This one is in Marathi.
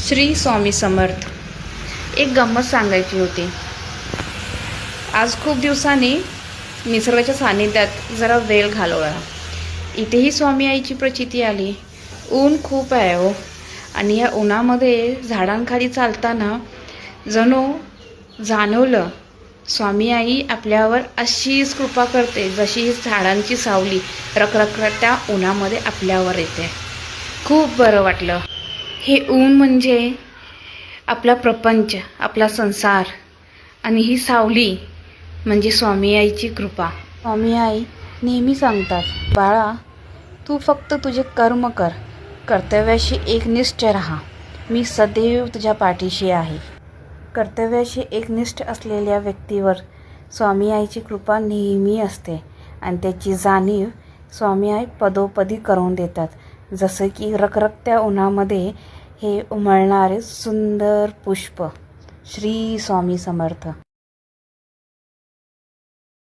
श्री स्वामी समर्थ. एक गंमत सांगायची होती. आज खूप दिवसांनी निसर्गाच्या सानिध्यात जरा वेळ घालवला. इथेही स्वामी आईची प्रचिती आली. ऊन खूप आहे हो, आणि या उन्हामध्ये झाडांखाली चालताना जणू जाणवलं स्वामी आई आपल्यावर अशीच कृपा करते जशी ही झाडांची सावली रखरखत्या उन्हामध्ये आपल्यावर येते. खूप बरं वाटलं. हे ऊन म्हणजे आपला प्रपंच, आपला संसार, आणि ही सावली म्हणजे स्वामी आईची कृपा. स्वामी आई नेहमी सांगतात, बाळा, तू फक्त तुझे कर्म कर, कर्तव्याशी एकनिष्ठ राहा, मी सदैव तुझ्या पाठीशी आहे. कर्तव्याशी एकनिष्ठ असलेल्या व्यक्तीवर स्वामी आईची कृपा नेहमी असते, आणि त्याची जाणीव स्वामी आई पदोपदी करून देतात. जसं की रखरखत्या उन्हामध्ये हे उमलणारे सुंदर पुष्प. श्री स्वामी समर्थ.